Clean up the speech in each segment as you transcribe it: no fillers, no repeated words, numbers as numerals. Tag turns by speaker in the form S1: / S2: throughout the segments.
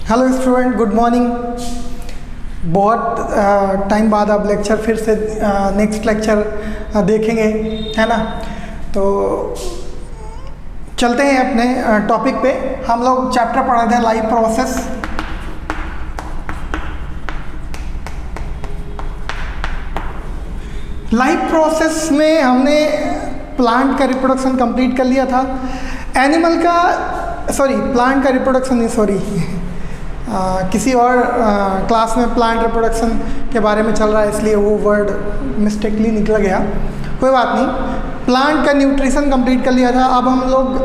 S1: Hello student, good morning. बहुत time बाद आप लेक्चर फिर से नेक्स्ट लेक्चर देखेंगे, है ना। तो चलते हैं अपने टॉपिक पे। हम लोग चैप्टर पढ़ रहे थे लाइफ प्रोसेस। लाइफ प्रोसेस में हमने प्लांट का रिप्रोडक्शन कंप्लीट कर लिया था। एनिमल का प्लांट का रिप्रोडक्शन नहीं, किसी और क्लास में प्लांट रिप्रोडक्शन के बारे में चल रहा है, इसलिए वो वर्ड मिस्टेकली निकल गया। कोई बात नहीं। प्लांट का न्यूट्रिशन कंप्लीट कर लिया था। अब हम लोग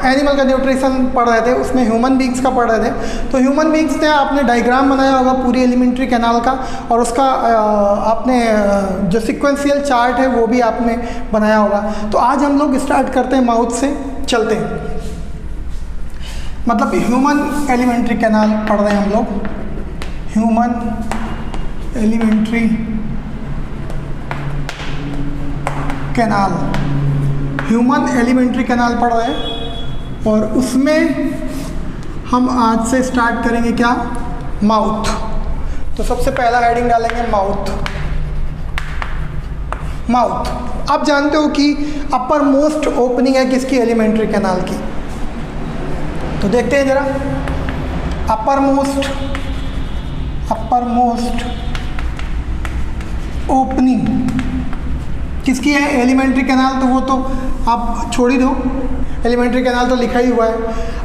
S1: एनिमल का न्यूट्रिशन पढ़ रहे थे, उसमें ह्यूमन बींग्स का पढ़ रहे थे। तो ह्यूमन बींग्स ने आपने डायग्राम बनाया होगा पूरी एलिमेंट्री कैनाल का, और उसका आपने जो सिक्वेंशियल चार्ट है वो भी आपने बनाया होगा। तो आज हम लोग स्टार्ट करते हैं माउथ से, चलते हैं। मतलब ह्यूमन एलिमेंट्री कैनाल पढ़ रहे हैं हम लोग। Human alimentary canal, human alimentary canal पढ़ रहे हैं, और उसमें हम आज से स्टार्ट करेंगे क्या? माउथ। तो सबसे पहला हेडिंग डालेंगे माउथ। माउथ आप जानते हो कि अपर मोस्ट ओपनिंग है किसकी? एलिमेंट्री कैनाल की। तो देखते हैं जरा। अपर मोस्ट ओपनिंग किसकी है? Alimentary canal. तो वो तो आप छोड़ ही दो, एलिमेंट्री कैनाल तो लिखा ही हुआ है।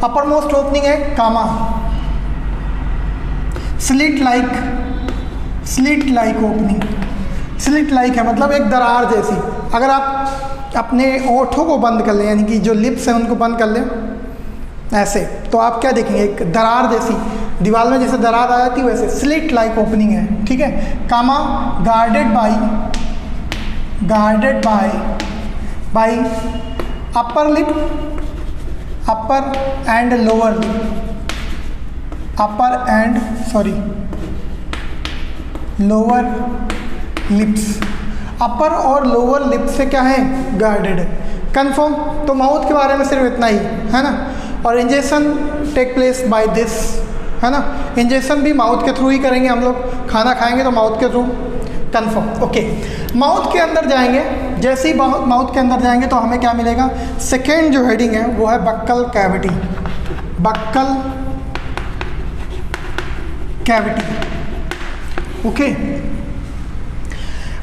S1: अपर मोस्ट ओपनिंग है comma. Slit like opening. Slit like है मतलब एक दरार जैसी। अगर आप अपने ओठों को बंद कर लें, यानी कि जो लिप्स हैं उनको बंद कर लें ऐसे, तो आप क्या देखेंगे? एक दरार जैसी, दीवार में जैसे दरार आ जाती है वैसे स्लिट लाइक ओपनिंग है। ठीक है। Comma guarded by upper lip, upper and lower lip, lower lips. Upper और लोअर लिप से क्या है? गार्डेड है। कन्फर्म। तो माउथ के बारे में सिर्फ इतना ही है ना। और injection take place by this, है ना। इंजेक्शन भी माउथ के थ्रू ही करेंगे हम लोग। खाना खाएंगे तो माउथ के थ्रू। कन्फर्म। ओके। माउथ के अंदर जाएंगे, जैसे ही माउथ के अंदर जाएंगे तो हमें क्या मिलेगा? सेकेंड जो हेडिंग है वो है buccal cavity. Buccal cavity. Okay.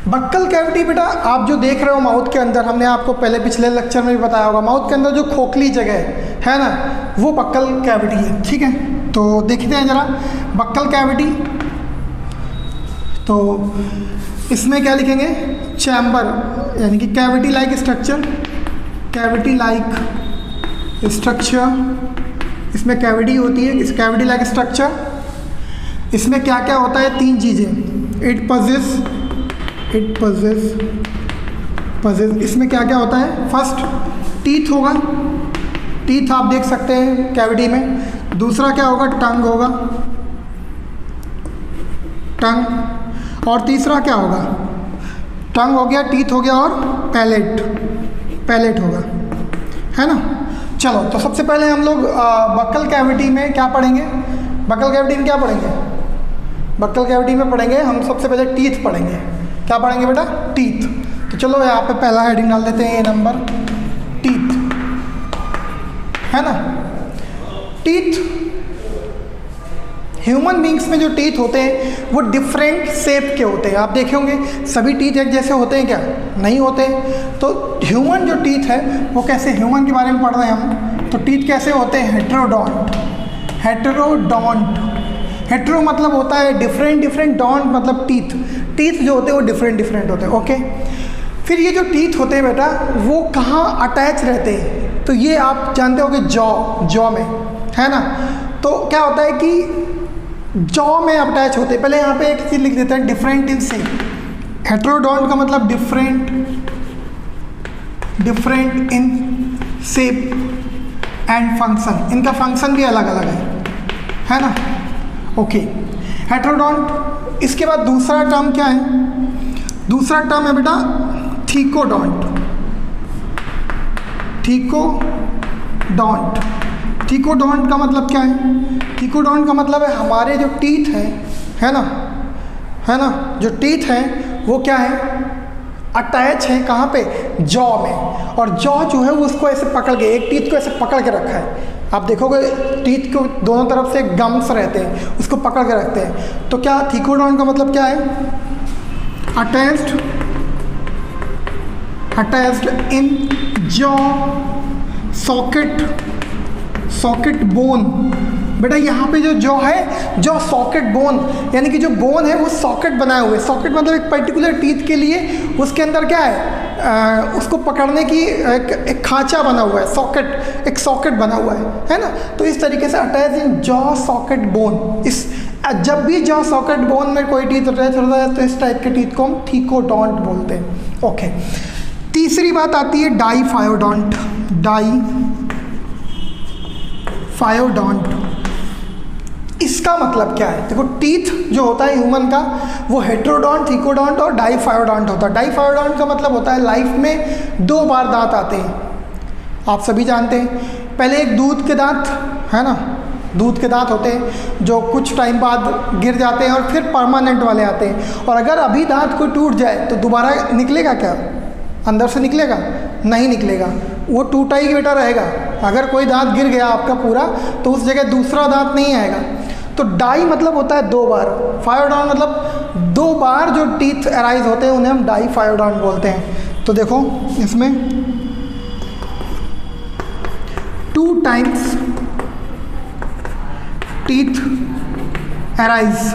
S1: Buccal cavity बेटा आप जो देख रहे हो माउथ के अंदर, हमने आपको पहले पिछले लेक्चर में भी बताया होगा, माउथ के अंदर जो खोखली जगह है ना, वो बक्कल कैविटी है। ठीक है। तो देखते हैं जरा बक्कल कैविटी। तो इसमें क्या लिखेंगे? चैम्बर, यानी कि cavity like structure. Cavity like structure, इसमें कैविटी होती है, इस कैविटी लाइक स्ट्रक्चर। इसमें क्या क्या होता है? तीन चीज़ें। It possess. इसमें क्या क्या होता है? फर्स्ट टीथ होगा, टीथ आप देख सकते हैं कैविटी में। दूसरा क्या होगा? टंग होगा, टंग। और तीसरा क्या होगा? टंग हो गया, टीथ हो गया, और पैलेट होगा, है ना। चलो, तो सबसे पहले हम लोग बक्कल कैविटी में क्या पढ़ेंगे? बक्कल कैविटी में क्या पढ़ेंगे? बक्कल कैविटी में पढ़ेंगे हम सबसे पहले टीथ पढ़ेंगे। क्या पढ़ेंगे बेटा? टीथ। तो चलो यहाँ पे पहला हेडिंग डाल देते हैं, ये नंबर टीथ, है ना। टीथ, ह्यूमन बींग्स में जो टीथ होते हैं वो डिफरेंट शेप के होते हैं। आप देखे होंगे सभी टीथ एक जैसे होते हैं क्या? नहीं होते। तो ह्यूमन जो टीथ है वो कैसे? ह्यूमन के बारे में पढ़ रहे हैं हम। तो टीथ कैसे होते हैं? हेटेरोडोंट। हेटेरो मतलब होता है डिफरेंट, डोंट मतलब टीथ। टीथ जो होते हैं वो डिफरेंट होते हैं। ओके। फिर ये जो टीथ होते हैं बेटा वो कहाँ अटैच रहते हैं? तो ये आप जानते हो कि जॉ में, है ना। तो क्या होता है कि जॉ में अटैच होते हैं। पहले यहाँ पे एक चीज़ लिख देते हैं, डिफरेंट इन शेप। हेटेरोडोंट का मतलब different in shape and function. इनका फंक्शन भी अलग अलग है ना। ओके। हेटेरोडोंट। इसके बाद दूसरा टर्म क्या है? दूसरा टर्म है बेटा थीकोडोंट। थीकोडॉन्ट का मतलब क्या है? थीकोडॉन्ट का मतलब है हमारे जो टीथ है ना, जो टीथ हैं वो क्या है, अटैच है कहाँ पे, जॉ में। और जॉ जो है वो उसको ऐसे पकड़ के, एक टीथ को ऐसे पकड़ के रखा है। आप देखोगे टीथ को दोनों तरफ से गम्स रहते हैं, उसको पकड़ के रखते हैं। तो क्या थीकोडॉन्ट का मतलब क्या है? अटैच्ड इन जॉ सॉकेट बोन। बेटा यहाँ पे जो जॉ है, जॉ सॉकेट बोन, यानी कि जो बोन है वो सॉकेट बनाए हुए। सॉकेट मतलब एक पर्टिकुलर टीथ के लिए उसके अंदर क्या है, उसको पकड़ने की एक खांचा बना हुआ है, सॉकेट, एक सॉकेट बना हुआ है ना। तो इस तरीके से अटैच इन जॉ सॉकेट बोन, इस जब भी जॉ सॉकेट बोन में कोई टीथ अटैच होता है तो इस टाइप के टीथ को हम थीकोडॉन्ट बोलते हैं। ओके, तीसरी बात आती है डाईफायोडॉन्ट। इसका मतलब क्या है? देखो टीथ जो होता है ह्यूमन का वो हेट्रोडॉन्ट, थीकोडॉन्ट और डाईफायोडॉन्ट होता है। डाईफायोडॉन्ट का मतलब होता है लाइफ में 2 बार दांत आते हैं, आप सभी जानते हैं। पहले एक दूध के दांत है ना, दूध के दांत होते हैं जो कुछ टाइम बाद गिर जाते हैं, और फिर परमानेंट वाले आते हैं। और अगर अभी दांत कोई टूट जाए तो दोबारा निकलेगा क्या? अंदर से निकलेगा? नहीं निकलेगा, वो टूटा ही बेटा रहेगा। अगर कोई दांत गिर गया आपका पूरा तो उस जगह दूसरा दांत नहीं आएगा। तो डाई मतलब होता है 2 बार, फायोडॉन्ट मतलब 2 बार जो टीथ अराइज होते हैं उन्हें हम डाईफायोडॉन्ट बोलते हैं। तो देखो इसमें 2 टाइम्स टीथ अराइज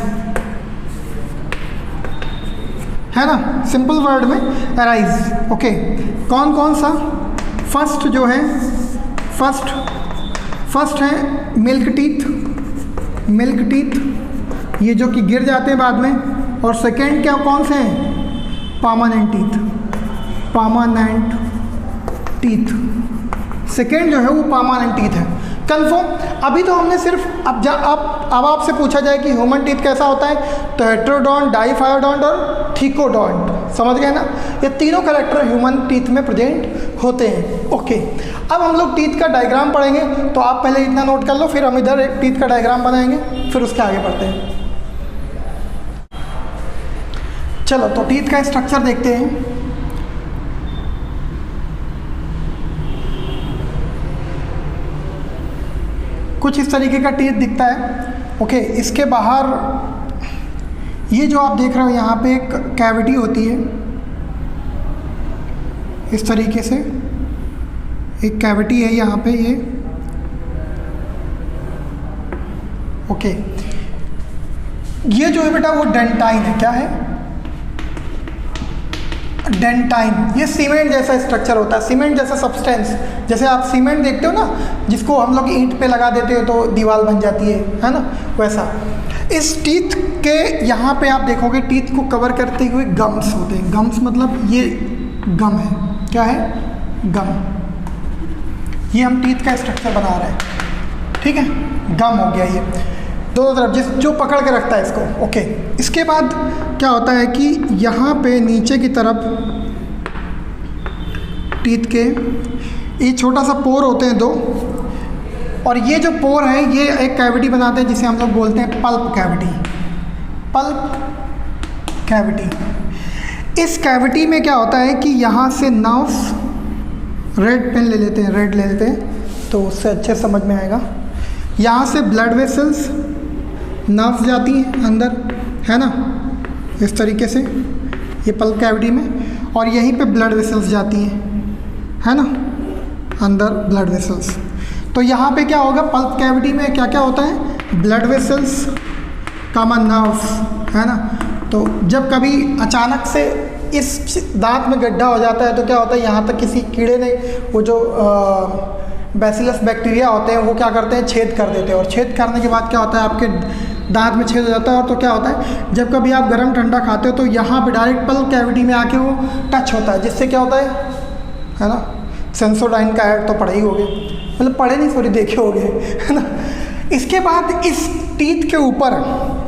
S1: है ना, सिंपल वर्ड में अराइज। ओके, कौन कौन सा? फर्स्ट जो है, फर्स्ट है मिल्क टीथ, ये जो कि गिर जाते हैं बाद में। और सेकंड क्या, कौन से हैं? Permanent teeth. सेकंड जो है वो परमानेंट टीथ है। कंफर्म? अभी तो हमने सिर्फ अब आपसे पूछा जाए कि ह्यूमन टीथ कैसा होता है, तो हेट्रोडॉन्ट, डाईफायोडॉन्ट और थीकोडॉन्ट, समझ गए ना? ये तीनों कैरेक्टर ह्यूमन टीथ में प्रेजेंट होते हैं। ओके, अब हम लोग टीथ का डायग्राम पढ़ेंगे, तो आप पहले इतना नोट कर लो, फिर हम इधर एक टीथ का डायग्राम बनाएंगे, फिर उसके आगे बढ़ते हैं। चलो तो टीथ का स्ट्रक्चर देखते हैं। कुछ इस तरीके का टीथ दिखता है। ओके, इसके बाहर ये जो आप देख रहे हो यहाँ पे एक कैविटी होती है, इस तरीके से एक कैविटी है यहाँ पे ये। ओके, ये जो है बेटा वो डेंटाइन है। क्या है? डेंटाइन। ये सीमेंट जैसा स्ट्रक्चर होता है, सीमेंट जैसा सब्सटेंस। जैसे आप सीमेंट देखते हो ना, जिसको हम लोग ईंट पे लगा देते हो तो दीवार बन जाती है ना, वैसा। इस टीथ के यहाँ पे आप देखोगे टीथ को कवर करते हुए गम्स होते हैं। गम्स मतलब ये गम है। क्या है? गम। ये हम टीथ का स्ट्रक्चर बना रहे हैं, ठीक है? गम हो गया ये दोनों तरफ, जो पकड़ के रखता है इसको। ओके, इसके बाद क्या होता है कि यहाँ पे नीचे की तरफ टीथ के ये छोटा सा पोर होते हैं 2, और ये जो पोर है ये एक कैविटी बनाते हैं जिसे हम लोग बोलते हैं पल्प कैविटी। इस कैविटी में क्या होता है कि यहाँ से नर्व्स, रेड पेन ले लेते हैं तो उससे अच्छे समझ में आएगा। यहाँ से ब्लड वेसल्स, नर्व्स जाती हैं अंदर, है ना, इस तरीके से ये पल्प कैविटी में, और यहीं पे ब्लड वेसल्स जाती हैं, है ना, अंदर ब्लड वेसल्स। तो यहाँ पे क्या होगा, पल्प कैविटी में क्या क्या होता है? ब्लड वेसल्स, कॉमन नर्व्स, है ना। तो जब कभी अचानक से इस दांत में गड्ढा हो जाता है तो क्या होता है, यहाँ तक किसी कीड़े ने वो जो बैसिलस बैक्टीरिया होते हैं वो क्या करते हैं, छेद कर देते हैं। और छेद करने के बाद क्या होता है, आपके दांत में छेद हो जाता है। और तो क्या होता है, जब कभी आप गर्म ठंडा खाते हो तो यहाँ पे डायरेक्ट पल्प कैविटी में आके वो टच होता है, जिससे क्या होता है ना, सेंसोडाइन का ऐड तो पढ़े ही होगे, मतलब पढ़े नहीं सॉरी देखे होगे, है ना। इसके बाद इस टीथ के ऊपर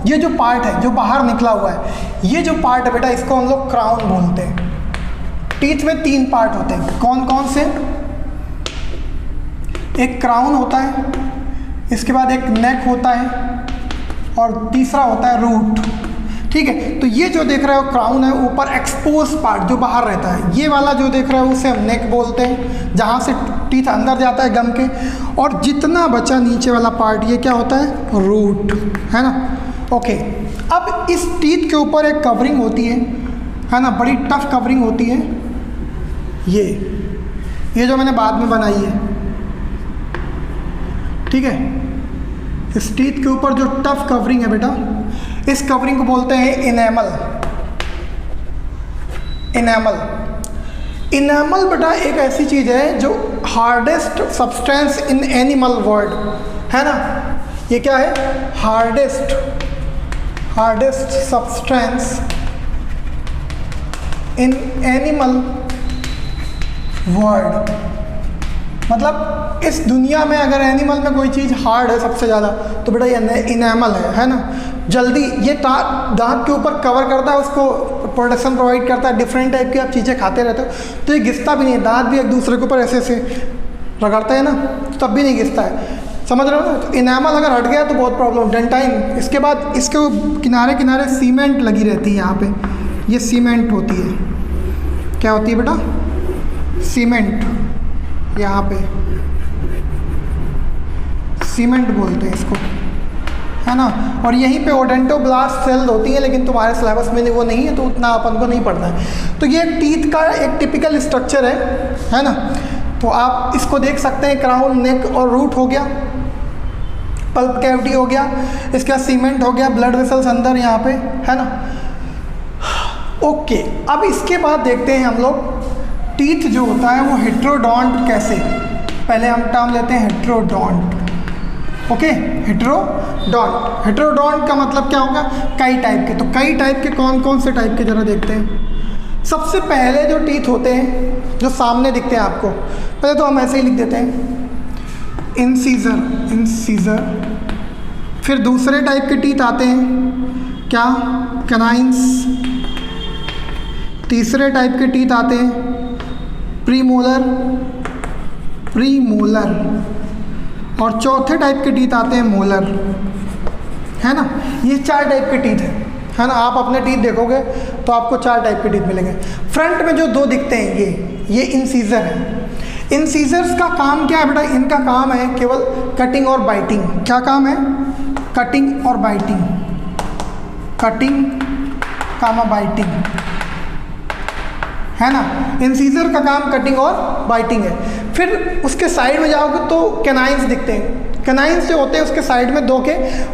S1: ये जो पार्ट है जो बाहर निकला हुआ है, ये जो पार्ट है बेटा इसको हम लोग क्राउन बोलते हैं। टीथ में 3 पार्ट होते हैं, कौन कौन से? एक क्राउन होता है, इसके बाद एक नेक होता है और तीसरा होता है रूट। ठीक है, तो ये जो देख रहे हो क्राउन है, ऊपर एक्सपोज पार्ट जो बाहर रहता है, ये वाला जो देख रहे हो उसे हम नेक बोलते हैं, जहाँ से टीथ अंदर जाता है गम के, और जितना बचा नीचे वाला पार्ट ये क्या होता है, रूट, है ना। ओके, अब इस टीथ के ऊपर एक कवरिंग होती है ना, बड़ी टफ कवरिंग होती है, ये जो मैंने बाद में बनाई है, ठीक है। इस टीथ के ऊपर जो टफ कवरिंग है बेटा, इस कवरिंग को बोलते हैं इनेमल। इनेमल, इनेमल बेटा एक ऐसी चीज़ है जो hardest substance in animal world, है ना। ये क्या है, hardest substance in animal world. मतलब इस दुनिया में अगर एनिमल में कोई चीज़ हार्ड है सबसे ज़्यादा तो बेटा ये इनेमल है ना। जल्दी ये दांत के ऊपर कवर करता है, उसको प्रोटेक्शन प्रोवाइड करता है, डिफरेंट टाइप की आप चीज़ें खाते रहते हो तो ये घिसता भी नहीं है, दांत भी एक दूसरे के ऊपर ऐसे ऐसे रगड़ते हैं ना, तब भी नहीं घिसता है, समझ रहे हो ना। तो इनेमल अगर हट गया तो बहुत प्रॉब्लम। डेंटाइन, इसके बाद इसके किनारे किनारे सीमेंट लगी रहती है, यहाँ पे ये सीमेंट होती है, क्या होती है बेटा, सीमेंट, यहाँ पे सीमेंट बोलते हैं इसको, है ना। और यहीं पे ओडेंटोब्लास्ट सेल्स होती हैं, लेकिन तुम्हारे सिलेबस में वो नहीं है तो उतना अपन को नहीं पढ़ना है। तो ये टीथ का एक टिपिकल स्ट्रक्चर है ना। तो आप इसको देख सकते हैं, क्राउन, नेक और रूट हो गया, पल्प कैविटी हो गया, इसके बाद सीमेंट हो गया, ब्लड वेसल्स अंदर यहाँ पे, है ना। ओके, अब इसके बाद देखते हैं हम लोग टीथ जो होता है वो हेट्रोडोंट कैसे। पहले हम टर्म लेते हैं हेट्रोडोंट। ओके, हेट्रोडोंट, हेट्रोडोंट का मतलब क्या होगा, कई टाइप के। तो कई टाइप के कौन कौन से टाइप के जरा देखते हैं। सबसे पहले जो टीथ होते हैं जो सामने दिखते हैं आपको, पहले तो हम ऐसे ही लिख देते हैं इंसीजर, इंसीजर। फिर दूसरे टाइप के टीथ आते हैं क्या, कैनाइंस। तीसरे टाइप के टीथ आते हैं प्रीमोलर, प्रीमोलर। और चौथे टाइप के टीथ आते हैं मोलर, है ना। ये 4 टाइप के टीथ है ना। आप अपने टीथ देखोगे तो आपको 4 टाइप के टीथ मिलेंगे। फ्रंट में जो 2 दिखते हैं ये इंसीजर है। इंसीजर्स का काम क्या है बेटा, इनका काम है केवल कटिंग और बाइटिंग। क्या काम है, कटिंग और बाइटिंग, कटिंग कामा बाइटिंग, है ना। इंसीजर का काम कटिंग और बाइटिंग है। फिर उसके साइड में जाओगे तो कैनाइंस दिखते हैं। कैनाइंस जो होते हैं उसके साइड में 2 के,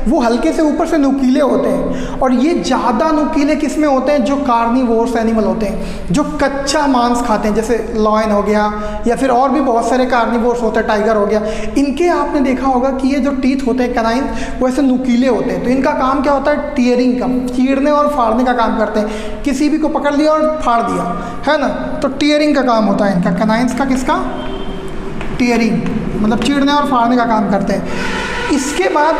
S1: वो हल्के से ऊपर से नुकीले होते हैं। और ये ज़्यादा नुकीले किस में होते हैं, जो कार्निवोर्स एनिमल होते हैं, जो कच्चा मांस खाते हैं, जैसे लॉयन हो गया या फिर और भी बहुत सारे कार्निवोर्स होते हैं, टाइगर हो गया। इनके आपने देखा होगा कि ये जो टीथ होते हैं कैनाइंस, वो ऐसे नुकीले होते हैं। तो इनका काम क्या होता है, टीयरिंग का, चीरने और फाड़ने का काम करते हैं। किसी भी को पकड़ लिया और फाड़ दिया, है ना, तो टीयरिंग का काम होता है इनका। कैनाइंस का किसका, टीयरिंग, मतलब चीरने और फाड़ने का काम करते हैं। इसके बाद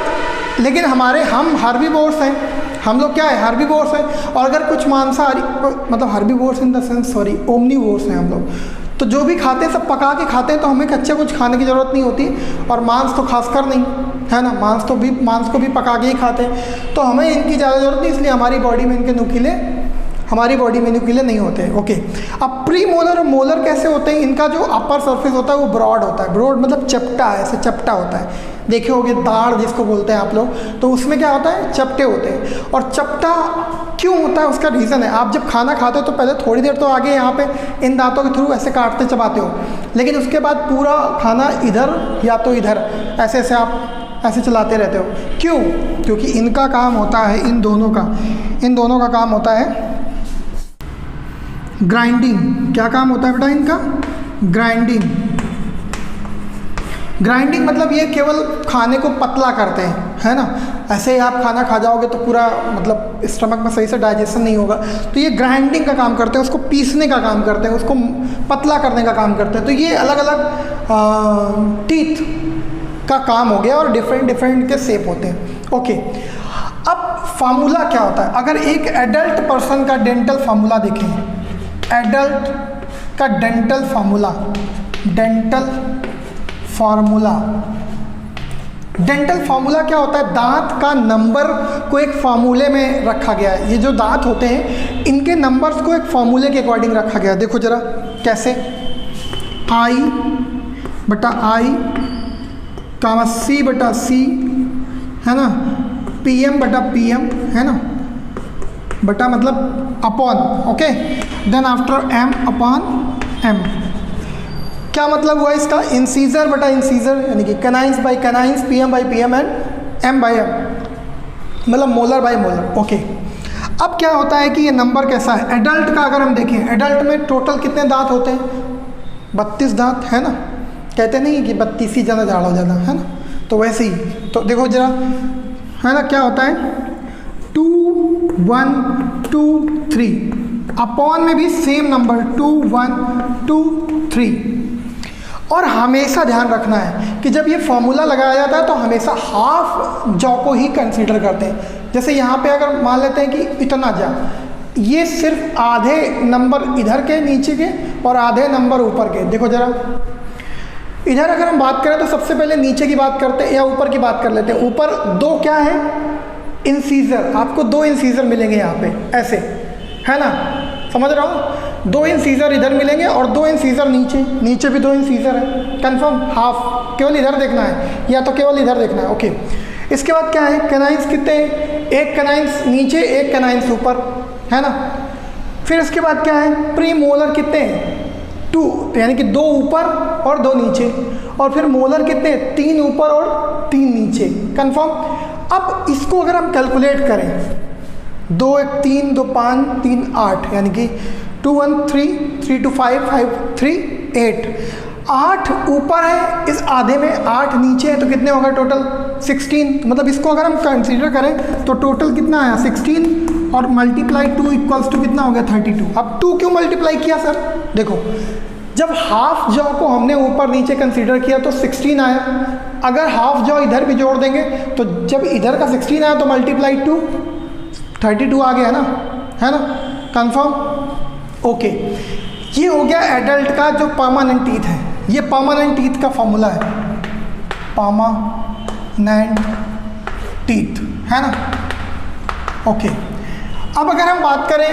S1: लेकिन हम हर्बीवोर्स हैं, हम लोग क्या है, हर्बीवोर्स हैं। और अगर कुछ मांसाहारी, मतलब herbivores in the sense, sorry, omnivores हैं हम लोग। तो जो भी खाते हैं सब पका के खाते हैं, तो हमें कच्चा कुछ खाने की ज़रूरत नहीं होती। और मांस तो खासकर नहीं, है ना, मांस को भी पका के ही खाते हैं, तो हमें इनकी ज़्यादा ज़रूरत नहीं। इसलिए हमारी बॉडी में इनके नुकीले, हमारी बॉडी में नुकीले नहीं होते हैं। ओके, अब प्री मोलर और मोलर कैसे होते हैं, इनका जो अपर सरफेस होता है वो ब्रॉड होता है। ब्रॉड मतलब चपटा है, ऐसे चपटा होता है। देखे होगे दाढ़ जिसको बोलते हैं आप लोग, तो उसमें क्या होता है, चपटे होते हैं। और चपटा क्यों होता है, उसका रीज़न है, आप जब खाना खाते हो तो पहले थोड़ी देर तो आगे यहाँ पे इन दांतों के थ्रू ऐसे काटते चबाते हो, लेकिन उसके बाद पूरा खाना इधर या तो इधर ऐसे ऐसे आप ऐसे चलाते रहते हो। क्यों, क्योंकि इनका काम होता है, इन दोनों का काम होता है ग्राइंडिंग। क्या काम होता है बेटा इनका, ग्राइंडिंग। ग्राइंडिंग मतलब ये केवल खाने को पतला करते हैं, है ना। ऐसे ही आप खाना खा जाओगे तो पूरा मतलब स्टमक में सही से डाइजेशन नहीं होगा। तो ये ग्राइंडिंग का काम करते हैं, उसको पीसने का काम करते हैं, उसको पतला करने का काम करते हैं। तो ये अलग अलग टीथ का काम हो गया और डिफरेंट के शेप होते हैं। ओके, अब फार्मूला क्या होता है, अगर एक एडल्ट पर्सन का डेंटल फार्मूला देखें, एडल्ट का dental formula formula. Dental formula क्या होता है? दांत का नंबर को एक फार्मूले में रखा गया है। ये जो दांत होते हैं इनके नंबर्स को एक फार्मूले के अकॉर्डिंग रखा गया है। देखो जरा कैसे, आई बटा आई कामा सी बटा सी, है ना, पी एम बटा पी एम, है ना, बटा मतलब upon, okay, then after M upon M. क्या मतलब हुआ इसका? इंसीजर बटा इंसीजर, यानी कि canines by canines, P M by P M and M by M, मतलब मोलर बाई मोलर, ओके। अब क्या होता है कि ये नंबर कैसा है? एडल्ट का अगर हम देखें, एडल्ट में टोटल कितने दांत होते हैं? 32 दांत, है ना। कहते नहीं कि 32 ही ज़्यादा झाड़ हो जाता है ना, तो वैसे ही। तो देखो जरा, है ना, क्या होता है 2 1 2 3, अपॉन में भी सेम नंबर 2 1 2 3। और हमेशा ध्यान रखना है कि जब ये फॉर्मूला लगाया जाता है तो हमेशा हाफ जॉ को ही कंसीडर करते हैं। जैसे यहाँ पे अगर मान लेते हैं कि इतना जा, ये सिर्फ आधे नंबर इधर के नीचे के और आधे नंबर ऊपर के। देखो जरा, इधर अगर हम बात करें तो सबसे पहले नीचे की बात करते हैं या ऊपर की बात कर लेते हैं। ऊपर 2 क्या है? इंसीजर। आपको 2 इंसीजर मिलेंगे यहाँ पे, ऐसे, है ना, समझ रहा हूँ। 2 इंसीजर इधर मिलेंगे और 2 इंसीजर नीचे, नीचे भी 2 इंसीजर है। कंफर्म? हाफ केवल इधर देखना है या तो केवल इधर देखना है, ओके। इसके बाद क्या है? कैनाइंस कितने हैं? 1 कैनाइंस नीचे, 1 कैनाइंस ऊपर, है ना। फिर इसके बाद क्या है? प्री मोलर कितने हैं? 2, यानी कि 2 ऊपर और 2 नीचे। और फिर मोलर कितने? 3 ऊपर और 3 नीचे। कंफर्म? अब इसको अगर हम कैलकुलेट करें, 2 1 3 2 5 3 8, यानी कि 2 1 3 3 2 5 5 3 8। 8 ऊपर है इस आधे में, 8 नीचे है, तो कितने होगा टोटल? 16। मतलब इसको अगर हम कंसीडर करें तो टोटल कितना आया? 16 और मल्टीप्लाई 2 इक्वल्स टू कितना हो गया? 32। अब 2 क्यों मल्टीप्लाई किया सर? देखो, जब हाफ जॉ को हमने ऊपर नीचे कंसीडर किया तो 16 आया। अगर हाफ जॉ इधर भी जोड़ देंगे तो जब इधर का 16 आया तो मल्टीप्लाई 2 32 आ गया, है ना। कंफर्म? ओके। ये हो गया एडल्ट का जो परमानेंट टीथ है। ये परमानेंट टीथ का फॉर्मूला है, परमानेंट टीथ, है ना। ओके। अब अगर हम बात करें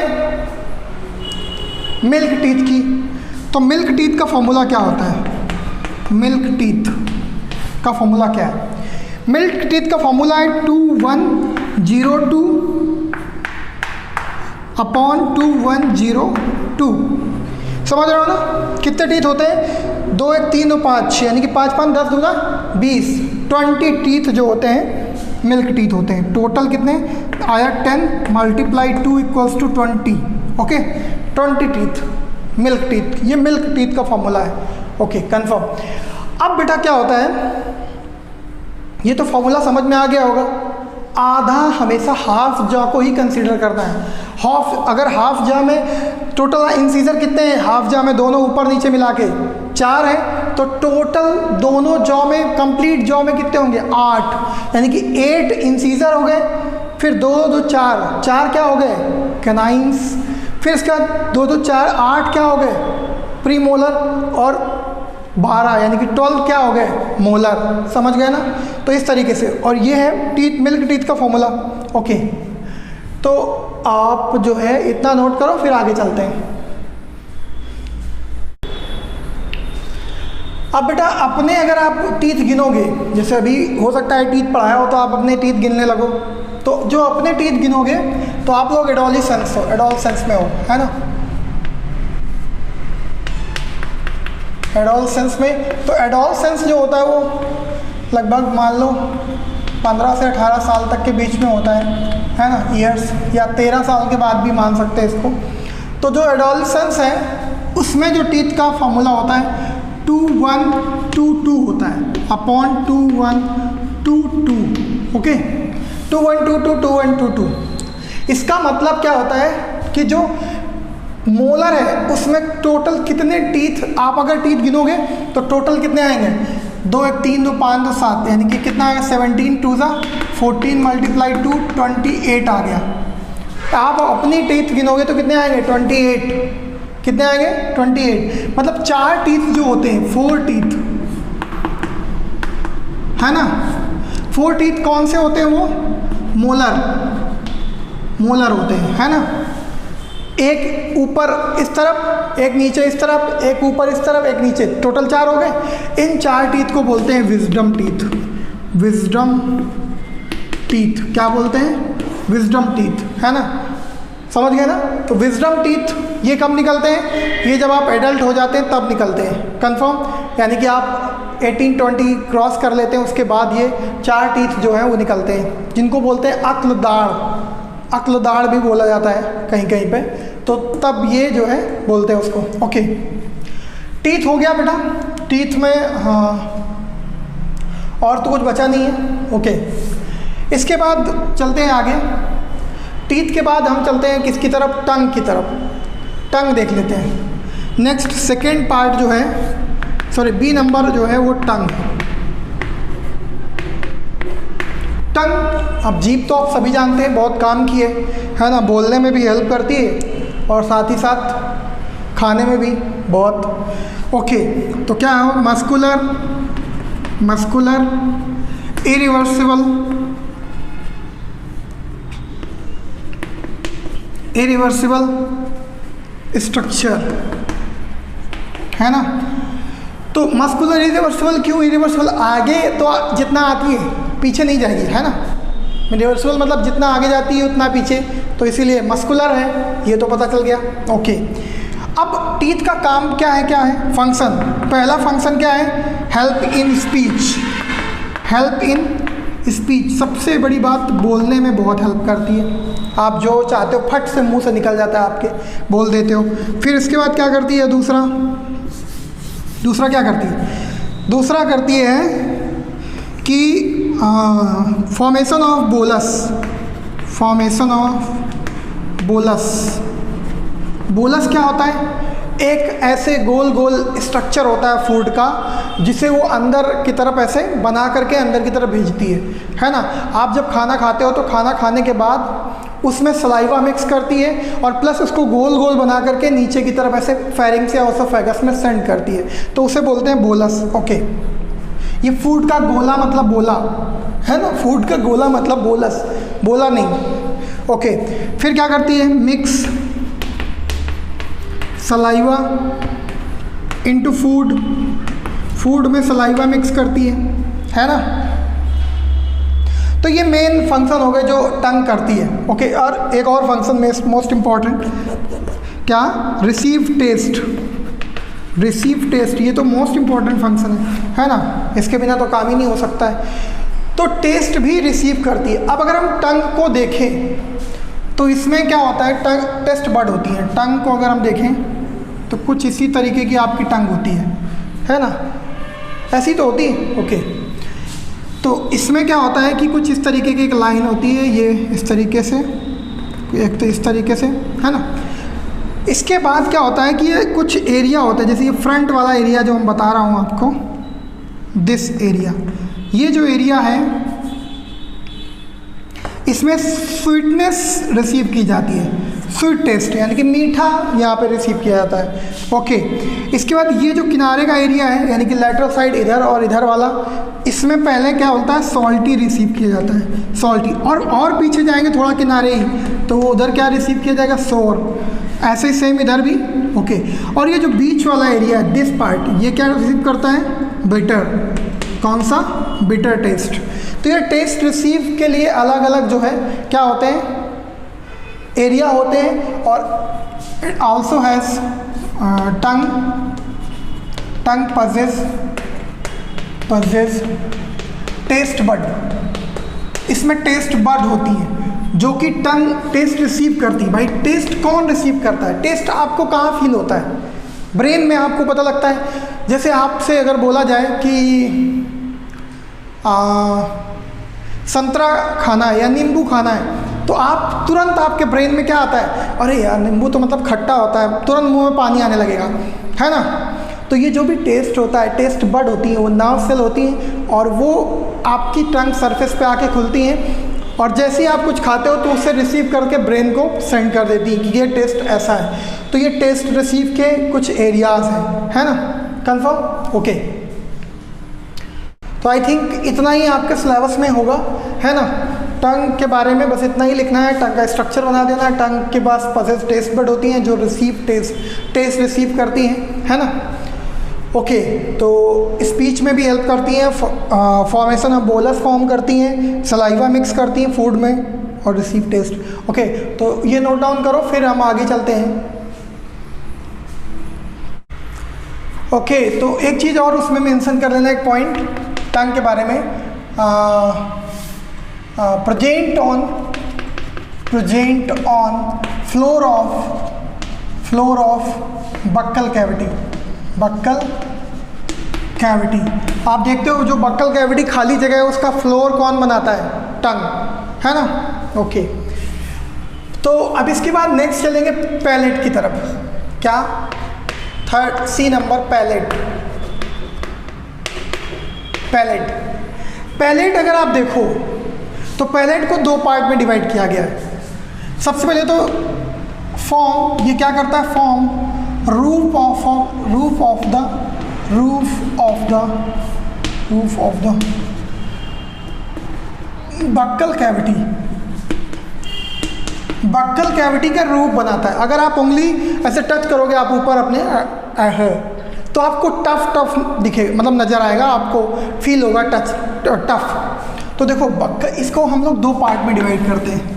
S1: मिल्क टीथ की, तो मिल्क टीथ का फॉर्मूला क्या होता है? मिल्क टीथ का फॉर्मूला क्या है? मिल्क टीथ का फॉर्मूला है 2102 अपॉन 2102। समझ रहे हो ना? कितने टीथ होते हैं? 2 1 3 2 5 6, यानी कि 5 5 10 दूना 20। 20 टीथ जो होते हैं मिल्क टीथ होते हैं। टोटल कितने आया? 10 multiply 2 equals two 20, okay. 20 teeth milk teeth, ये मिल्क टीथ का फॉर्मूला है, ओके। कंफर्म? अब बेटा क्या होता है, ये तो फॉर्मूला समझ में आ गया होगा। आधा हमेशा हाफ जॉ को ही कंसीडर करना है। हाफ, अगर हाफ जॉ में टोटल इंसीजर कितने हैं? हाफ जॉ में दोनों ऊपर नीचे मिला के 4 है, तो टोटल दोनों जॉ में, कंप्लीट जॉ में कितने होंगे? 8, यानी कि 8 इंसीजर हो गए। फिर 2 2 4, 4 क्या हो गए? कैनाइंस। फिर इसके बाद 2 2 4 8 क्या हो गए? Pre molar. और 12 यानी कि 12 क्या हो गए? मोलर। समझ गए ना? तो इस तरीके से, और ये है टीथ, मिल्क टीथ का फॉर्मूला, ओके। तो आप जो है इतना नोट करो, फिर आगे चलते हैं। अब बेटा अपने अगर आप टीथ गिनोगे, जैसे अभी हो सकता है टीथ पढ़ाया हो तो आप अपने टीथ गिनने लगो, तो जो अपने टीथ गिनोगे तो आप लोग एडोलसेंस में हो, है ना। एडोलसेंस में, तो एडोलसेंस जो होता है वो लगभग मान लो 15 से 18 साल तक के बीच में होता है ना, ईयर्स, या 13 साल के बाद भी मान सकते हैं इसको। तो जो एडोलसेंस है उसमें जो टीथ का फॉर्मूला होता है 2122 होता है अपॉन 2122, ओके। 2122 2122। इसका मतलब क्या होता है कि जो मोलर है उसमें टोटल कितने टीथ, आप अगर टीथ गिनोगे तो टोटल कितने आएंगे? 2 1 3 2 5 2 7, यानी कि कितना आएगा? 17 2 14 मल्टीप्लाई 2 28 आ गया। आप अपनी टीथ गिनोगे तो कितने आएंगे? 28। कितने आएंगे? 28। मतलब 4 टीथ जो होते हैं, 4 टीथ, है ना। 4 टीथ कौन से होते हैं? वो मोलर होते हैं, है ना। एक ऊपर इस तरफ, एक नीचे इस तरफ, एक ऊपर इस तरफ, एक नीचे, टोटल 4 हो गए। इन 4 टीथ को बोलते हैं विजडम टीथ। विजडम टीथ क्या बोलते हैं? विजडम टीथ, है ना। समझ गए ना। तो विजडम टीथ ये कब निकलते हैं? ये जब आप एडल्ट हो जाते हैं तब निकलते हैं, कंफर्म। यानी कि आप 18-20 क्रॉस कर लेते हैं, उसके बाद ये 4 टीथ जो हैं वो निकलते हैं, जिनको बोलते हैं अक्ल दाढ़। अक्ल दाढ़ भी बोला जाता है कहीं कहीं पे। तो तब ये जो है बोलते हैं उसको। ओके, टीथ हो गया बेटा। टीथ में हाँ, और तो कुछ बचा नहीं है। ओके, इसके बाद चलते हैं आगे। टीथ के बाद हम चलते हैं किसकी तरफ? टंग की तरफ। टंग देख लेते हैं। नेक्स्ट सेकेंड पार्ट जो है, सॉरी बी नंबर जो है वो टंग। टंग, अब जीभ तो आप सभी जानते हैं, बहुत काम की है ना। बोलने में भी हेल्प करती है और साथ ही साथ खाने में भी बहुत। ओके, तो क्या है? मस्कुलर इरिवर्सिबल स्ट्रक्चर, है ना। तो मस्कुलर इरिवर्सिबल क्यों? इरिवर्सिबल आगे तो जितना आती है पीछे नहीं जाएगी, है ना। रिवर्सिबल मतलब जितना आगे जाती है उतना पीछे, तो इसीलिए मस्कुलर है, ये तो पता चल गया। ओके, अब टीथ का काम क्या है? फंक्शन। पहला फंक्शन क्या है? Help in speech. Help in speech, सबसे बड़ी बात, बोलने में बहुत हेल्प करती है। आप जो चाहते हो फट से मुंह से निकल जाता है आपके, बोल देते हो। फिर इसके बाद क्या करती है? दूसरा क्या करती है? दूसरा करती है कि फॉर्मेशन ऑफ बोलस क्या होता है? एक ऐसे गोल गोल स्ट्रक्चर होता है फूड का, जिसे वो अंदर की तरफ ऐसे बना करके अंदर की तरफ भेजती है ना। आप जब खाना खाते हो तो खाना खाने के बाद उसमें सलाइवा मिक्स करती है और प्लस उसको गोल गोल बना करके नीचे की तरफ ऐसे फेरिंग्स या ओसोफेगस में सेंड करती है, तो उसे बोलते हैं बोलस। ओके, ये फूड का गोला मतलब बोला, है ना। फूड का गोला मतलब बोलस, बोला नहीं। ओके, फिर क्या करती है? मिक्स सलाइवा इनटू फूड में सलाइवा मिक्स करती है ना। तो ये मेन फंक्शन हो गए जो टंग करती है। ओके, और एक और फंक्शन मोस्ट इम्पॉर्टेंट, क्या? रिसीव टेस्ट, ये तो मोस्ट इम्पॉर्टेंट फंक्शन है ना। इसके बिना तो काम ही नहीं हो सकता है। तो टेस्ट भी रिसीव करती है। अब अगर हम टंग को देखें तो इसमें क्या होता है? टंग टेस्ट बड होती है। टंग को अगर हम देखें तो कुछ इसी तरीके की आपकी टंग होती है ना। ऐसी तो होती है। ओके, तो इसमें क्या होता है कि कुछ इस तरीके की एक लाइन होती है, ये इस तरीके से, एक तो इस तरीके से, है ना। इसके बाद क्या होता है कि ये कुछ एरिया होता है, जैसे ये फ्रंट वाला एरिया जो हम बता रहा हूँ आपको, दिस एरिया, ये जो एरिया है इसमें स्वीटनेस रिसीव की जाती है। स्वीट टेस्ट यानी कि मीठा यहाँ पे रिसीव किया जाता है। ओके, इसके बाद ये जो किनारे का एरिया है यानी कि लेटरल साइड इधर और इधर वाला, इसमें पहले क्या होता है? सॉल्टी रिसीव किया जाता है, सॉल्टी। और पीछे जाएंगे थोड़ा किनारे ही तो उधर क्या रिसीव किया जाएगा? सोर। ऐसे ही सेम इधर भी। ओके, और ये जो बीच वाला एरिया है, दिस पार्ट, ये क्या रिसीव करता है? बिटर। कौन सा? Bitter taste. तो ये टेस्ट रिसीव के लिए अलग अलग जो है क्या होते हैं? एरिया होते हैं। और it also has tongue possess taste bud. इसमें टेस्ट बड होती है जो कि टंग टेस्ट रिसीव करती है। भाई टेस्ट कौन रिसीव करता है? टेस्ट आपको कहाँ फील होता है? ब्रेन में आपको पता लगता है। जैसे आपसे अगर बोला जाए कि संतरा खाना है या नींबू खाना है, तो आप तुरंत आपके ब्रेन में क्या आता है? अरे यार नींबू तो मतलब खट्टा होता है, तुरंत मुंह में पानी आने लगेगा, है ना। तो ये जो भी टेस्ट होता है, टेस्ट बड होती है, वो नर्व सेल होती हैं और वो आपकी टंग सरफेस पे आके खुलती हैं और जैसे ही आप कुछ खाते हो तो उससे रिसीव करके ब्रेन को सेंड कर देती है कि ये टेस्ट ऐसा है। तो ये टेस्ट रिसीव के कुछ एरियाज़ हैं, है ना। कंफर्म? ओके, तो आई थिंक इतना ही आपके सिलेबस में होगा, है ना। टंग के बारे में बस इतना ही लिखना है, टंग का स्ट्रक्चर बना देना है। टंग के पास पसेज टेस्ट बड होती हैं जो टेस्ट रिसीव करती हैं, है ना। ओके, तो स्पीच में भी हेल्प करती हैं, फॉर्मेशन ऑफ बोलस फॉर्म करती हैं, सलाइवा मिक्स करती हैं फूड में और रिसीव टेस्ट। ओके, तो ये नोट डाउन करो, फिर हम आगे चलते हैं। ओके, तो एक चीज़ और उसमें मेंशन कर लेना, एक पॉइंट टंग के बारे में, present on floor of buccal cavity. आप देखते हो जो बक्कल कैविटी खाली जगह है उसका फ्लोर कौन बनाता है? टंग, है ना। ओके, तो अब इसके बाद नेक्स्ट चलेंगे पैलेट की तरफ। क्या? थर्ड सी नंबर, पैलेट अगर आप देखो तो पैलेट को दो पार्ट में डिवाइड किया गया है। सबसे पहले तो फॉर्म, ये क्या करता है? Form roof of the buccal cavity का रूप बनाता है। अगर आप उंगली ऐसे टच करोगे आप ऊपर अपने तो आपको टफ दिखेगा, मतलब नज़र आएगा, आपको फील होगा टफ। तो देखो इसको हम लोग दो पार्ट में डिवाइड करते हैं,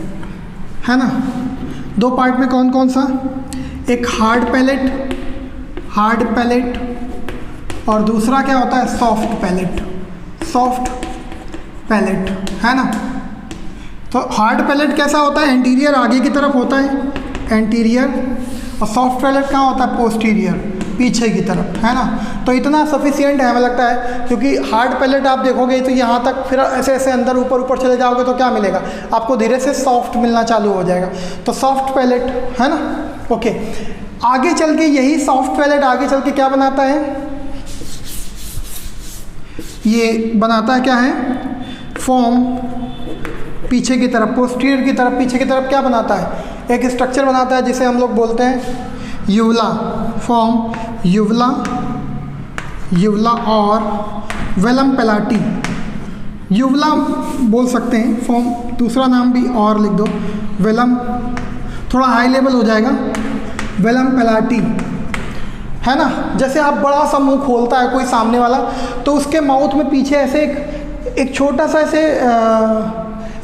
S1: है ना। दो पार्ट में कौन कौन सा? एक हार्ड पैलेट और दूसरा क्या होता है? सॉफ्ट पैलेट, है ना। तो हार्ड पैलेट कैसा होता है? एंटीरियर आगे की तरफ होता है एंटीरियर, और सॉफ्ट पैलेट कहाँ होता है? पोस्टीरियर, पीछे की तरफ, है ना। तो इतना सफिशिएंट है हमें लगता है, क्योंकि हार्ड पैलेट आप देखोगे तो यहाँ तक, फिर ऐसे ऐसे अंदर ऊपर चले जाओगे तो क्या मिलेगा आपको? धीरे से सॉफ्ट मिलना चालू हो जाएगा। तो सॉफ्ट पैलेट, है ना। ओके, आगे चल के यही सॉफ्ट पैलेट आगे चल के क्या बनाता है? ये बनाता है क्या है? फॉर्म पीछे की तरफ, पोस्टीरियर की तरफ, पीछे की तरफ क्या बनाता है? एक स्ट्रक्चर बनाता है जिसे हम लोग बोलते हैं यूवला। फॉर्म यूवला और वेलम पेलाटी। यूवला बोल सकते हैं फॉर्म, दूसरा नाम भी और लिख दो, वेलम, थोड़ा हाई लेवल हो जाएगा, वेलम पेलाटी, है ना। जैसे आप बड़ा सा मुंह खोलता है कोई सामने वाला, तो उसके माउथ में पीछे ऐसे एक छोटा सा ऐसे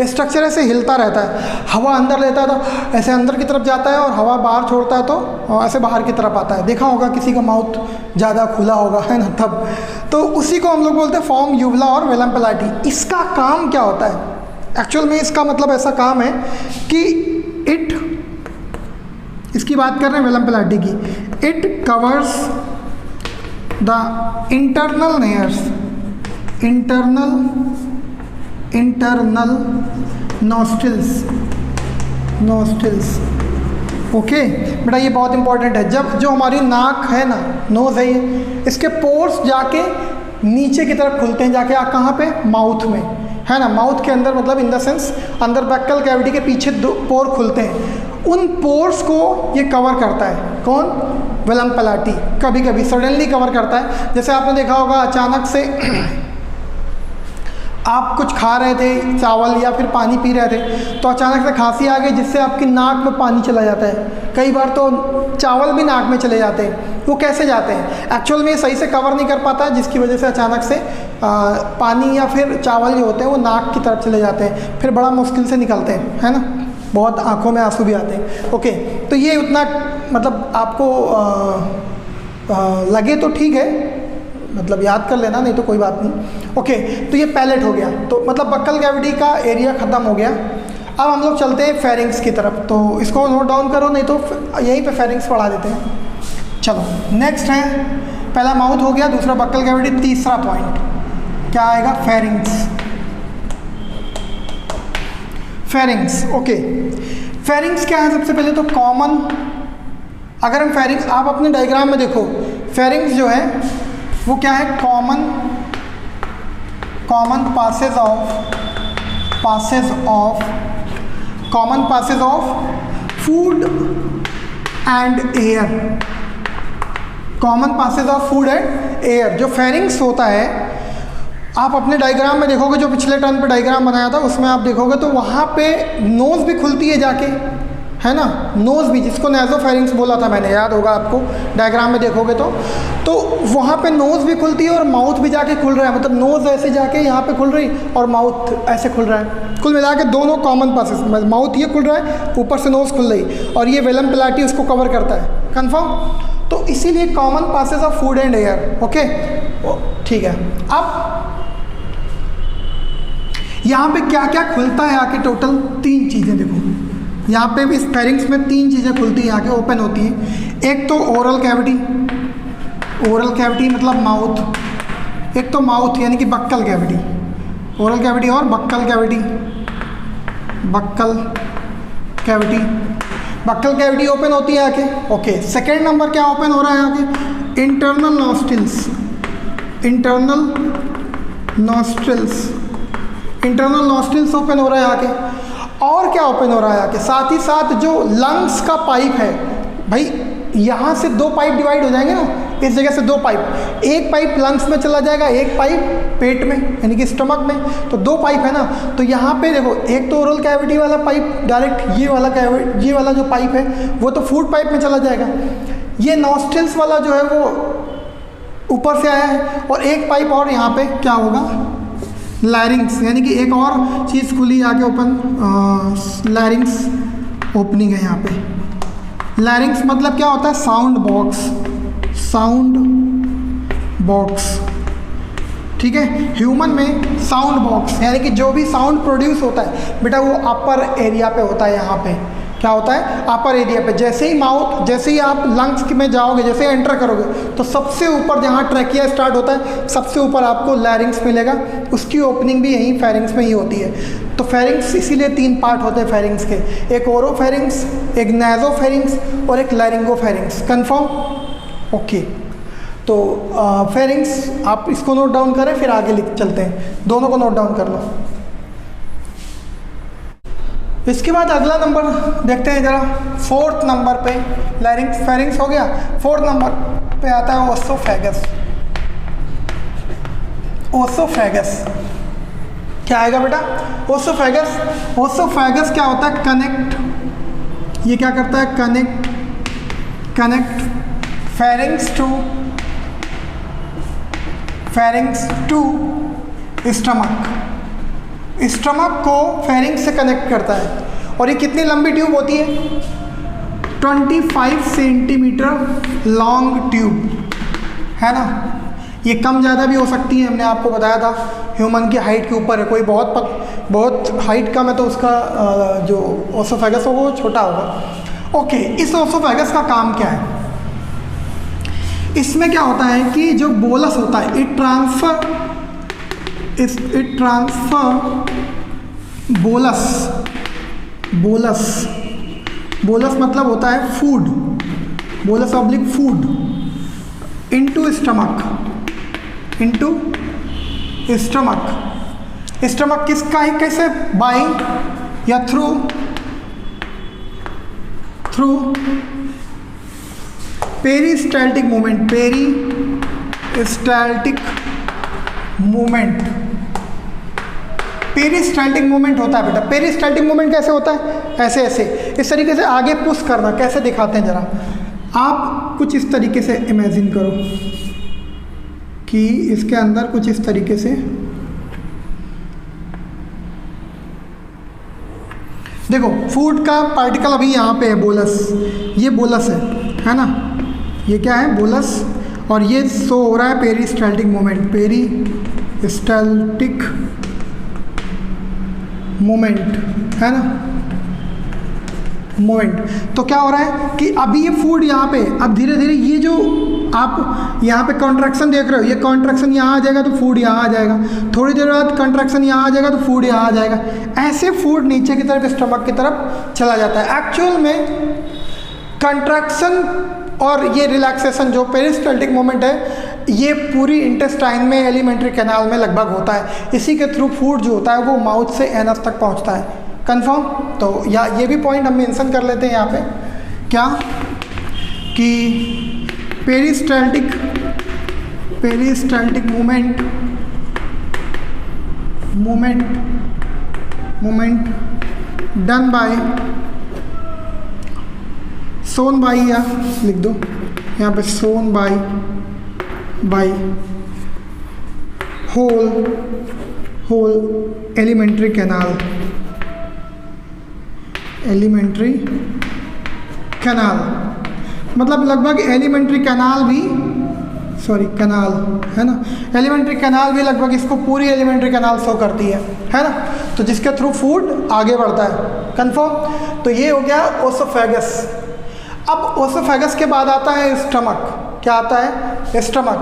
S1: स्ट्रक्चर ऐसे हिलता रहता है। हवा अंदर लेता है तो ऐसे अंदर की तरफ जाता है, और हवा बाहर छोड़ता है तो ऐसे बाहर की तरफ आता है। देखा होगा किसी का माउथ ज़्यादा खुला होगा, है ना, तब। तो उसी को हम लोग बोलते हैं फॉर्म, यूवला और वेलम पेलाटी। इसका काम क्या होता है? एक्चुअल में इसका मतलब ऐसा काम है कि इसकी बात कर रहे हैं वेलम पेलाटी की। It covers the internal nostrils। Okay बेटा, ये बहुत इंपॉर्टेंट है। जब जो हमारी नाक है ना, नोज़ है ये, इसके पोर्स जाके नीचे की तरफ खुलते हैं, जाके कहाँ पे? माउथ में, है ना। माउथ के अंदर, मतलब इन द सेंस अंदर बक्कल कैविटी के पीछे दो पोर खुलते हैं। उन पोर्स को ये कवर करता है। कौन? वेलम पेलाटी। कभी कभी सडनली कवर करता है। जैसे आपने देखा होगा अचानक से आप कुछ खा रहे थे, चावल या फिर पानी पी रहे थे, तो अचानक से खांसी आ गई जिससे आपकी नाक में पानी चला जाता है। कई बार तो चावल भी नाक में चले जाते हैं। वो कैसे जाते हैं? एक्चुअल में सही से कवर नहीं कर पाता, जिसकी वजह से अचानक से पानी या फिर चावल जो होते हैं वो नाक की तरफ चले जाते हैं, फिर बड़ा मुश्किल से निकलते हैं, है ना। बहुत आँखों में आंसू भी आते हैं। ओके, तो ये उतना मतलब आपको लगे तो ठीक है, मतलब याद कर लेना, नहीं तो कोई बात नहीं। ओके, तो ये पैलेट हो गया, तो मतलब बक्कल कैविटी का एरिया ख़त्म हो गया। अब हम लोग चलते हैं फेरिंग्स की तरफ, तो इसको नोट डाउन करो, नहीं तो यहीं पे फेरिंग्स पढ़ा देते हैं। चलो नेक्स्ट है, पहला माउथ हो गया, दूसरा बक्कल कैविटी, तीसरा पॉइंट क्या आएगा? फेरिंग्स। ओके, फेरिंग्स क्या है? सबसे पहले तो कॉमन, अगर हम फेरिंग्स, आप अपने डायग्राम में देखो, फेरिंग्स जो है वो क्या है? Common passage of food and air. Common passage of food and air. जो फेरिंग्स होता है, आप अपने डायग्राम में देखोगे, जो पिछले टर्न पे डायग्राम बनाया था उसमें आप देखोगे तो वहाँ पे नोज़ भी खुलती है जाके, है ना, नोज़ भी, जिसको नेज़ोफेरिंक्स बोला था मैंने, याद होगा आपको, डायग्राम में देखोगे तो वहाँ पे नोज़ भी खुलती है और माउथ भी जाके खुल रहा है, मतलब नोज़ ऐसे जाके यहाँ पे खुल रही और माउथ ऐसे खुल रहा है। कुल मिला के दोनों कॉमन पासेस, माउथ ये खुल रहा है, ऊपर से नोज़ खुल रही, और ये वेलम पिलाटी उसको कवर करता है। कन्फर्म? तो इसीलिए common passes of food and air. Okay, ठीक है। अब यहाँ पे क्या क्या खुलता है आके, टोटल 3 चीज़ें देखो यहाँ पे भी, इस फेरिंग्स में 3 चीज़ें खुलती हैं आके, ओपन होती है। एक तो ओरल कैविटी, ओरल कैविटी मतलब माउथ, एक तो माउथ यानी कि बक्कल कैविटी, ओरल कैविटी और buccal cavity, buccal cavity, buccal cavity open होती है आके। ओके, सेकेंड नंबर क्या ओपन हो रहा है आके, internal nostrils, internal nostrils, internal nostrils open हो रहा है आके। और क्या ओपन हो रहा है आके, साथ ही साथ जो लंग्स का पाइप है, भाई यहाँ से 2 पाइप डिवाइड हो जाएंगे ना, इस जगह से 2 पाइप, एक पाइप लंग्स में चला जाएगा, एक पाइप पेट में यानी कि स्टमक में, तो 2 पाइप है ना। तो यहाँ पे देखो, एक तो ओरल कैविटी वाला पाइप डायरेक्ट, ये वाला जो पाइप है वो तो फूड पाइप में चला जाएगा, ये नॉस्ट्रिल्स वाला जो है वो ऊपर से आया है, और एक पाइप और यहाँ पे क्या होगा, लैरिंग्स, यानी कि एक और चीज़ खुली आके ओपन, लैरिंग्स ओपनिंग है यहाँ पे। लैरिंग्स मतलब क्या होता है, साउंड बॉक्स, साउंड बॉक्स, ठीक है। ह्यूमन में साउंड बॉक्स यानी कि जो भी साउंड प्रोड्यूस होता है बेटा वो अपर एरिया पे होता है। यहाँ पे क्या होता है, अपर एरिया पे। जैसे ही माउथ, जैसे ही आप लंग्स में जाओगे, जैसे ही एंटर करोगे तो सबसे ऊपर जहाँ ट्रैकिया स्टार्ट होता है, सबसे ऊपर आपको लैरिंग्स मिलेगा, उसकी ओपनिंग भी यहीं फेरिंग्स में ही होती है। तो फेरिंग्स इसीलिए 3 पार्ट होते हैं फेरिंग्स के, एक ओरोफेरिंग्स, एक नेज़ोफेरिंग्स और एक लैरिंगोफेरिंग्स। कन्फर्म? ओके, तो फेरिंग्स आप इसको नोट डाउन करें, फिर आगे लिख चलते हैं, दोनों को नोट डाउन कर लो। इसके बाद अगला नंबर देखते हैं जरा, 4th नंबर पे लैरिंग्स फेरिंग्स हो गया, 4th नंबर पे आता है ओसोफेगस। ओसोफेगस क्या आएगा बेटा, ओसोफेगस, ओसोफेगस क्या होता है, कनेक्ट, ये क्या करता है, connect pharynx to stomach, stomach को फेरिंग्स से कनेक्ट करता है। और ये कितनी लंबी ट्यूब होती है, 25 सेंटीमीटर लॉन्ग ट्यूब, है ना। ये कम ज़्यादा भी हो सकती है, हमने आपको बताया था ह्यूमन की हाइट के ऊपर है, कोई बहुत हाइट कम है तो उसका जो ओसोफेगस होगा वो छोटा होगा। ओके, इस ओसोफेगस का काम क्या है, इसमें क्या होता है कि जो बोलस होता है, इट ट्रांसफर बोलस मतलब होता है food, bolus oblique food, into stomach किसका है, कैसे, बाय या through peristaltic movement, peristaltic movement होता है बेटा। पेरिस्टाल्टिक मूवमेंट कैसे होता है, ऐसे इस तरीके से आगे पुश करना। कैसे दिखाते हैं जरा, आप कुछ इस तरीके से इमेजिन करो कि इसके अंदर कुछ इस तरीके से देखो, फूड का पार्टिकल अभी यहाँ पे है, बोलस, ये बोलस है ना, ये क्या है, बोलस, और ये शो हो रहा है पेरिस्टाल्टिक मूवमेंट, पेरिस्टाल्टिक मूवमेंट, है ना, मूवमेंट। तो क्या हो रहा है कि अभी ये फूड यहाँ पे, अब धीरे धीरे ये जो आप यहाँ पे कॉन्ट्रैक्शन देख रहे हो, ये कॉन्ट्रैक्शन यहाँ आ जाएगा तो फूड यहाँ आ जाएगा, थोड़ी देर बाद कॉन्ट्रैक्शन यहाँ आ जाएगा तो फूड यहाँ आ जाएगा, ऐसे फूड नीचे की तरफ स्टमक की तरफ चला जाता है। एक्चुअल में कंट्रैक्शन और ये रिलैक्सेशन जो पेरिस्टाल्टिक मूवमेंट है, ये पूरी इंटेस्टाइन में, एलिमेंट्री कैनाल में लगभग होता है। इसी के थ्रू फूड जो होता है वो माउथ से एनस तक पहुंचता है। कंफर्म? तो या ये भी पॉइंट हम मेंशन कर लेते हैं यहाँ पे, क्या कि peristaltic movement movement done by shown by, या लिख दो यहाँ पे shown by whole alimentary canal, मतलब लगभग एलिमेंट्री कैनाल भी, कैनाल है ना, एलिमेंट्री कैनाल भी लगभग इसको पूरी एलिमेंट्री कैनाल शो करती है ना, तो जिसके थ्रू फूड आगे बढ़ता है। कंफर्म? तो ये हो गया ओसोफेगस। अब ओसोफेगस के बाद आता है स्टमक। क्या आता है? स्टमक।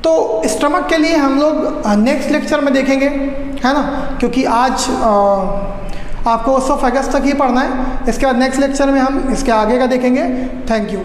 S1: तो स्टमक के लिए हम लोग नेक्स्ट लेक्चर में देखेंगे, है ना, क्योंकि आज आपको ओसोफेगस तक ही पढ़ना है। इसके बाद नेक्स्ट लेक्चर में हम इसके आगे का देखेंगे। Thank you.